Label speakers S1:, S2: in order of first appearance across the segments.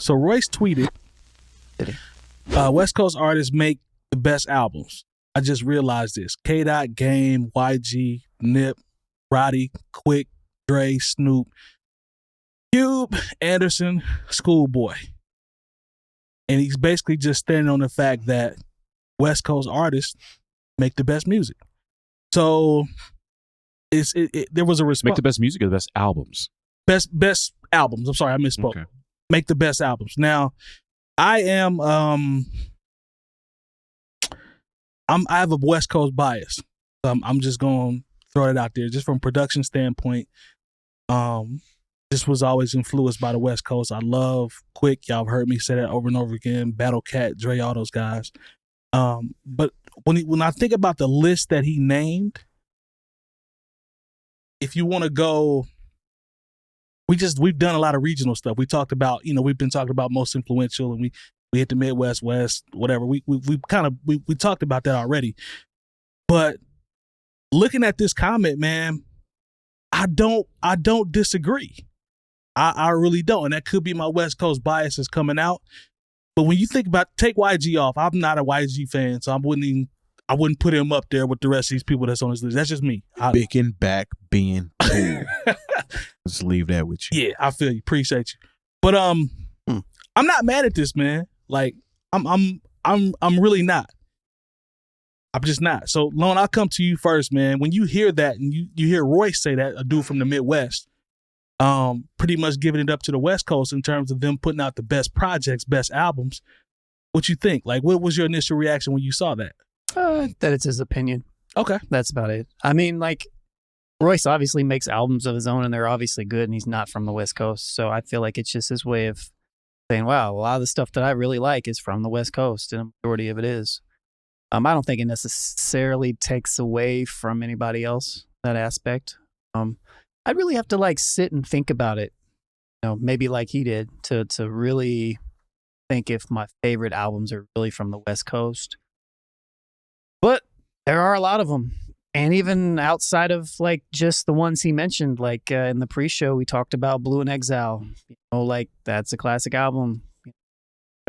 S1: So Royce tweeted, West Coast artists make the best albums. I just realized this. 𝐀.𝐄, Game, YG, Nip, Roddy, Quick, Dre, Snoop, Cube, Anderson, Schoolboy. And he's basically just standing on the fact that West Coast artists make the best music. So there was a response.
S2: Make the best music or the best albums?
S1: Best albums. I'm sorry, I misspoke. Okay. Make the best albums. Now, I am I have a West Coast bias. I'm just going to throw it out there. Just from production standpoint, this was always influenced by the West Coast. I love Quick. Y'all have heard me say that over and over again. Battle Cat, Dre, all those guys. But when I think about the list that he named, if you want to go, we've done a lot of regional stuff. We talked about, we've been talking about most influential, and we hit the Midwest, West, whatever. We talked about that already. But looking at this comment, man, I don't disagree. I really don't. And that could be my West Coast biases coming out. But when you think about, take YG off, I'm not a YG fan, so I wouldn't put him up there with the rest of these people that's on this list. That's just me.
S3: Picking back being cool. Let's leave that with you.
S1: Yeah, I feel you. Appreciate you. But I'm not mad at this, man. Like I'm really not. I'm just not. So Lone, I'll come to you first, man. When you hear that and you hear Royce say that, a dude from the Midwest, pretty much giving it up to the West Coast in terms of them putting out the best projects, best albums, what you think? Like, what was your initial reaction when you saw that?
S4: That it's his opinion.
S1: Okay.
S4: That's about it. I mean, like, Royce obviously makes albums of his own, and they're obviously good, and he's not from the West Coast. So I feel like it's just his way of saying, wow, a lot of the stuff that I really like is from the West Coast, and a majority of it is. I don't think it necessarily takes away from anybody else, that aspect. I'd really have to, like, sit and think about it, maybe like he did, to really think if my favorite albums are really from the West Coast. But there are a lot of them. And even outside of, like, just the ones he mentioned, like in the pre-show, we talked about Blue and Exile. Like, that's a classic album.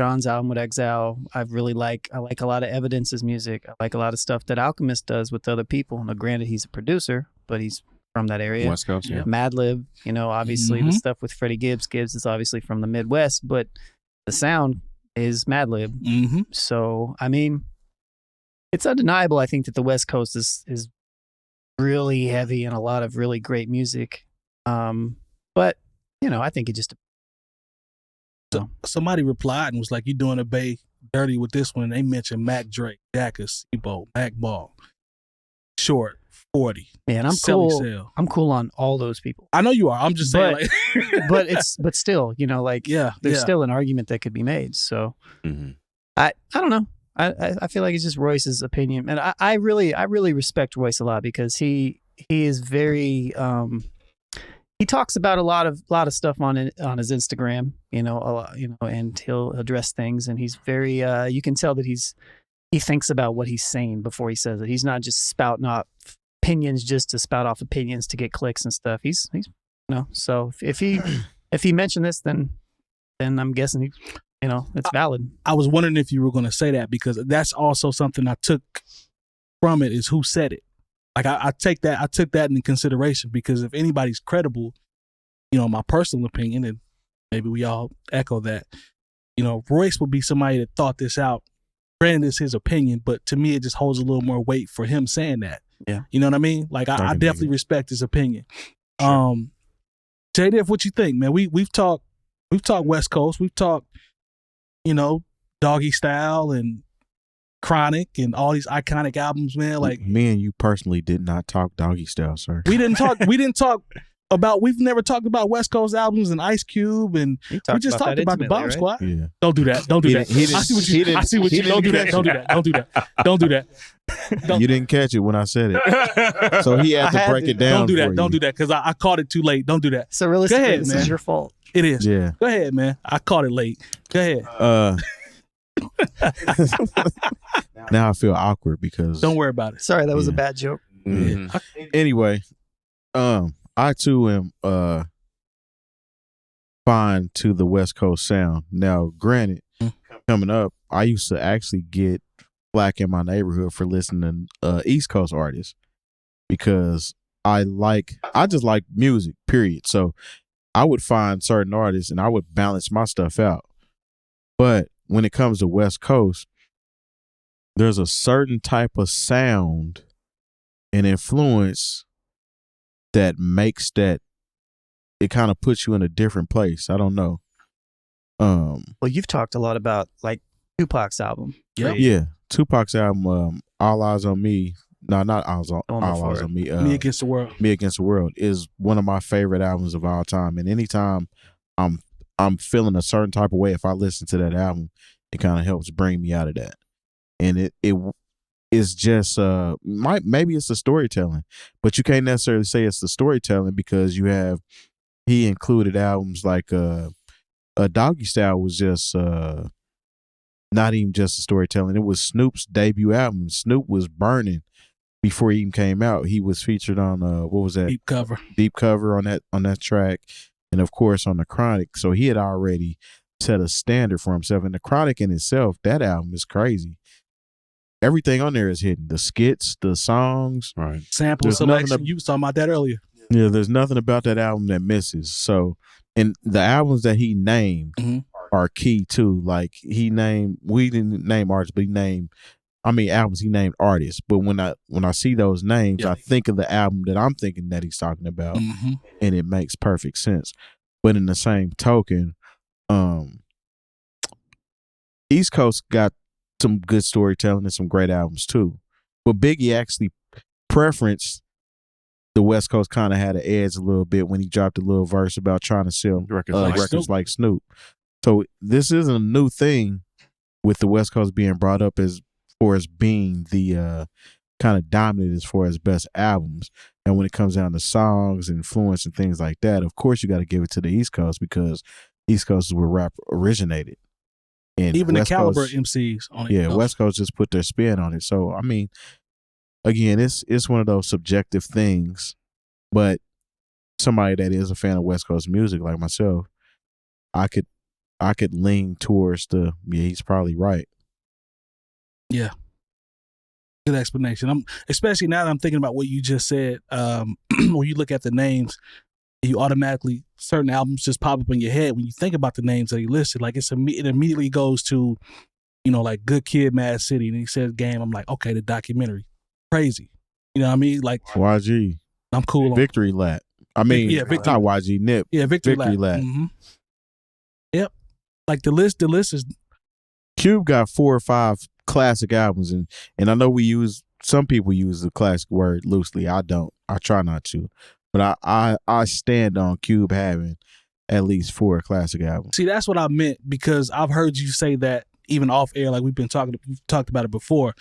S4: John's album with Exile, I like a lot of Evidence's music. I like a lot of stuff that Alchemist does with other people. Now, granted, he's a producer, but he's from that area.
S2: West Coast, yeah.
S4: Madlib, obviously the stuff with Freddie Gibbs. Gibbs is obviously from the Midwest, but the sound is Madlib.
S1: Mm-hmm.
S4: So, I mean, it's undeniable, I think, that the West Coast is really heavy in a lot of really great music. But, I think it just...
S1: So somebody replied and was like, "You doing a Bay dirty with this one?" And they mentioned Mac Drake, Jackass, Ebo, Mac Ball, Short, 40.
S4: Yeah, and I'm cool. I'm cool on all those people.
S1: I know you are. I'm just saying,
S4: but still, there's still an argument that could be made. So I don't know. I feel like it's just Royce's opinion, and I really respect Royce a lot because he is very he talks about a lot of stuff on his Instagram, a lot, and he'll address things, and he's very you can tell that he thinks about what he's saying before he says it. He's not just spouting off opinions just to spout off opinions to get clicks and stuff. He's so if he mentioned this, then I'm guessing it's valid.
S1: I was wondering if you were going to say that because that's also something I took from it is who said it. Like I took that into consideration because if anybody's credible, my personal opinion, and maybe we all echo that, Royce would be somebody that thought this out. Granted, it's his opinion, but to me, it just holds a little more weight for him saying that.
S4: Yeah.
S1: You know what I mean? Like I definitely respect his opinion. Sure. Jay Diff, what you think, man? We've talked West Coast, we've talked, Doggy Style and Chronic and all these iconic albums, man. Like
S3: me and you personally did not talk Doggy Style, sir.
S1: We've never talked about West Coast albums and Ice Cube, and we just talked about the Bomb Squad.
S3: Yeah.
S1: Don't do that. Don't do that. I see what you don't do that. Don't do that. Don't do that. Don't do that.
S3: You didn't catch it when I said it. So he had to break it down.
S1: Don't do that. Don't do that because I caught it too late. Don't do that.
S4: So realistically,
S1: ahead,
S4: this
S1: man.
S4: is your fault.
S1: It is.
S3: Yeah.
S1: Go ahead, man. I caught it late. Go ahead.
S3: Now I feel awkward because...
S1: Don't worry about it.
S4: Sorry, that was a bad joke.
S3: Mm-hmm. Anyway, I too am find to the West Coast sound. Now, granted, coming up, I used to actually get flack in my neighborhood for listening to East Coast artists because I just like music, period. So I would find certain artists and I would balance my stuff out. But when it comes to West Coast, there's a certain type of sound and influence that makes that it kind of puts you in a different place. I don't know.
S4: Well, you've talked a lot about like Tupac's album.
S1: Yep.
S3: Yeah. Tupac's album, All Eyes on Me. No, not All Eyes on Me.
S1: Me Against the World.
S3: Me Against the World is one of my favorite albums of all time. And anytime I'm feeling a certain type of way, if I listen to that album, it kind of helps bring me out of that. And it is just maybe it's the storytelling, but you can't necessarily say it's the storytelling because he included albums like Doggy Style was just not even just the storytelling. It was Snoop's debut album. Snoop was burning before he even came out. He was featured on what was that? Deep Cover on that track, and of course on the Chronic. So he had already set a standard for himself. And the Chronic in itself, that album is crazy. Everything on there is hidden. The skits, the songs,
S2: right?
S1: Sample selection. You was talking about that earlier.
S3: Yeah, there's nothing about that album that misses. So, and the albums that he named are key too. Like we didn't name artists, but albums he named artists. But when I see those names, I think of the album that I'm thinking that he's talking about, and it makes perfect sense. But in the same token, East Coast got some good storytelling and some great albums too. But Biggie actually preferenced the West Coast, kind of had an edge a little bit when he dropped a little verse about trying to sell records like Snoop. So this isn't a new thing with the West Coast being brought up as far as being the kind of dominant as far as best albums. And when it comes down to songs, influence, and things like that, of course you got to give it to the East Coast because East Coast is where rap originated. And
S1: even
S3: West
S1: the caliber
S3: Coast,
S1: MCs on it.
S3: Yeah, West Coast just put their spin on it. So I mean, again, it's one of those subjective things, but somebody that is a fan of West Coast music like myself, I could lean towards he's probably right.
S1: Yeah. Good explanation. Especially now that I'm thinking about what you just said, when you look at the names, you automatically, certain albums just pop up in your head when you think about the names that he listed. Like it immediately goes to, like Good Kid, Mad City, and he says Game. I'm like, okay, the documentary. Crazy. You know what I mean? Like
S3: YG.
S1: I'm cool on
S3: Victory Lap. I mean,
S1: yeah,
S3: it's not YG, Nip.
S1: Yeah, Victory Lap.
S3: Mm-hmm.
S1: Yep. Like the list is.
S3: Cube got 4 or 5 classic albums, and I know some people use the classic word loosely. I don't. I try not to. But I stand on Cube having at least 4 classic albums.
S1: See, that's what I meant because I've heard you say that even off air, like we've talked about it before.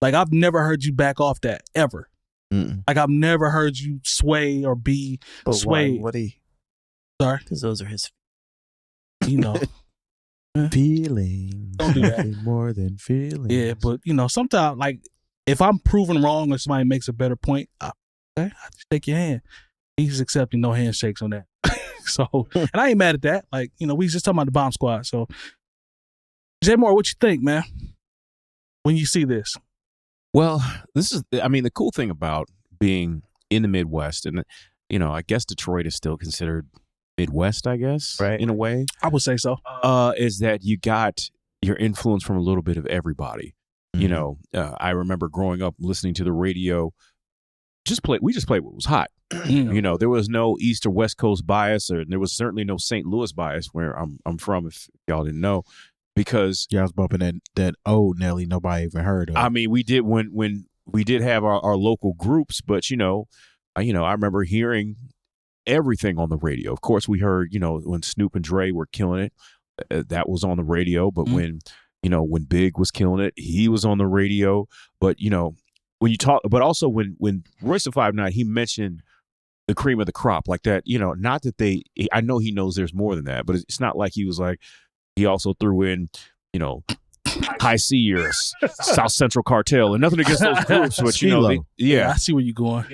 S1: Like I've never heard you back off that ever. Like I've never heard you sway or be swayed.
S4: What he?
S1: Sorry,
S4: because those are his.
S3: Feelings.
S1: Don't do that.
S3: More than feelings.
S1: Yeah, but sometimes like if I'm proven wrong or somebody makes a better point, I just shake your hand. He's accepting no handshakes on that. So, and I ain't mad at that. Like we just talking about the Bomb Squad. So, Jay Moore, what you think, man, when you see this?
S2: Well, the cool thing about being in the Midwest, and I guess Detroit is still considered Midwest, I guess,
S4: right?
S2: In a way,
S1: I would say so.
S2: Is that you got your influence from a little bit of everybody. I remember growing up listening to the radio. We just played what was hot. There was no East or West Coast bias, or there was certainly no St. Louis bias where I'm from. If y'all didn't know, because
S3: I was bumping that old Nelly nobody even heard of.
S2: I mean, we did when we did have our local groups, but I remember hearing everything on the radio. Of course, we heard when Snoop and Dre were killing it, that was on the radio. But when Big was killing it, he was on the radio. But when you talk, but also when Royce the 5'9", he mentioned the cream of the crop like that. Not that I know he knows there's more than that, but it's not like he was like. He also threw in, High C or South Central Cartel, and nothing against those groups, but
S1: I see where you're going.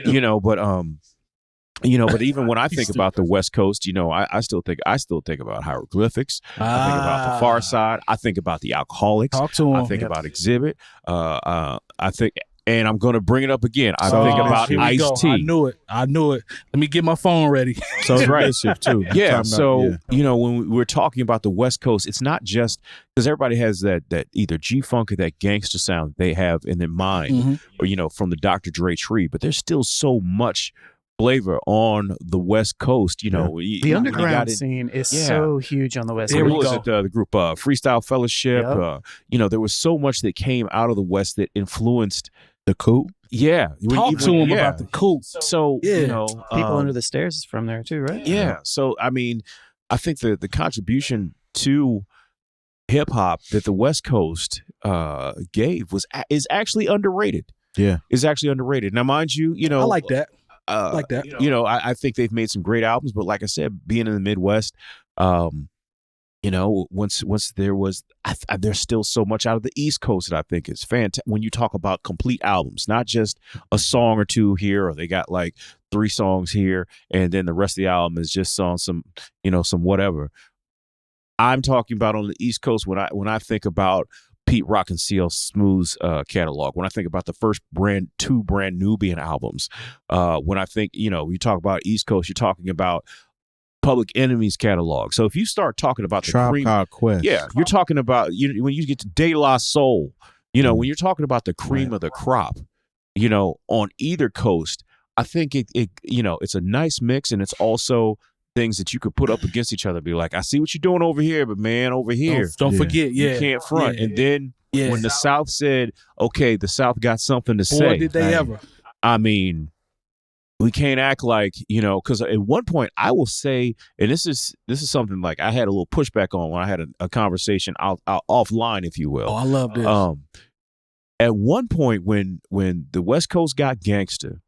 S2: but You know, but even when I think about the West Coast, you know, I still think about hieroglyphics. I think about the Far Side. I think about the Alcoholics.
S1: Talk to him.
S2: I think about Exhibit. I think, and I'm going to bring it up again. I think about Ice-T.
S1: I knew it. Let me get my phone ready.
S3: So right too.
S2: Yeah. So you know, when we're talking about the West Coast, it's not just because everybody has that either G-Funk or that gangster sound they have in their mind, or you know, from the Dr. Dre tree. But there's still so much flavor on the West Coast. You know,
S4: the underground scene is so huge on the West Coast.
S2: What was it? The group Freestyle Fellowship. Yep. You know, there was so much that came out of the West that influenced
S3: the coup.
S2: Yeah,
S1: talk to him about the coup.
S2: So you know,
S4: People Under the Stairs is from there too, right?
S2: Yeah. So I mean, I think the contribution to hip hop that the West Coast gave is actually underrated.
S3: Yeah,
S2: is actually underrated. Now, mind you, you know,
S1: I like that. Like that.
S2: You know, I think they've made some great albums, but like I said, being in the Midwest, you know, once there was, there's still so much out of the East Coast that I think is fantastic. When you talk about complete albums, not just a song or two here, or they got like 3 songs here, and then the rest of the album is just on some, you know, some whatever. I'm talking about on the East Coast when I think about Pete Rock and CL Smooth's catalog, when I think about the first two brand Nubian albums, when I think, you know, you talk about East Coast, you're talking about Public Enemy's catalog. So if you start talking about the
S3: Tribe Called Quest,
S2: you're talking about when you get to De La Soul, you know, when you're talking about the cream of the crop, you know, on either coast, I think it you know, it's a nice mix, and it's also things that you could put up against each other. Be like, I see what you're doing over here, but man, over here,
S1: don't forget,
S2: you can't front. And then when the South said, okay, the South got something to say.
S1: Boy, did they ever.
S2: I mean, we can't act like, you know, because at one point I will say, and this is something like I had a little pushback on when I had a conversation out offline, if you will.
S1: Oh, I love this.
S2: At one point when the West Coast got gangster,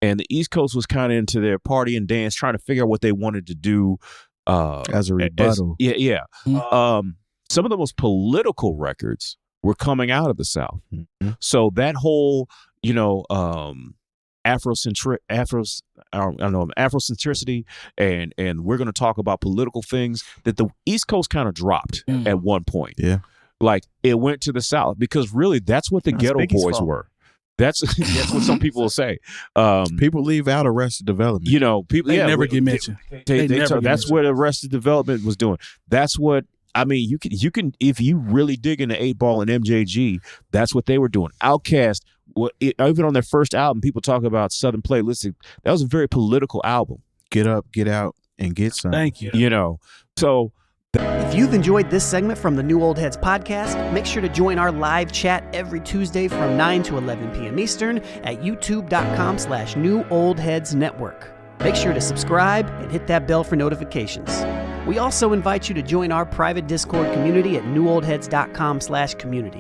S2: and the East Coast was kind of into their party and dance, trying to figure out what they wanted to do
S3: as a rebuttal.
S2: Some of the most political records were coming out of the South. So that whole, you know, Afrocentricity, and we're going to talk about political things that the East Coast kind of dropped at one point.
S3: Yeah,
S2: like it went to the South because really that's what the Ghetto Boys were. That's what some people will say.
S3: People leave out Arrested Development.
S2: You know, people
S1: they never get mentioned.
S2: That's what Arrested Development was doing. That's what I mean. You can if you really dig into 8 Ball and MJG, that's what they were doing. Outkast, even on their first album, people talk about Southern Playlistic. That was a very political album.
S3: Get up, get out, and get some.
S1: Thank you.
S2: You know, so.
S5: If you've enjoyed this segment from the New Old Heads podcast, make sure to join our live chat every Tuesday from 9 to 11 p.m. Eastern at youtube.com/New Old Heads Network. Make sure to subscribe and hit that bell for notifications. We also invite you to join our private Discord community at newoldheads.com/community.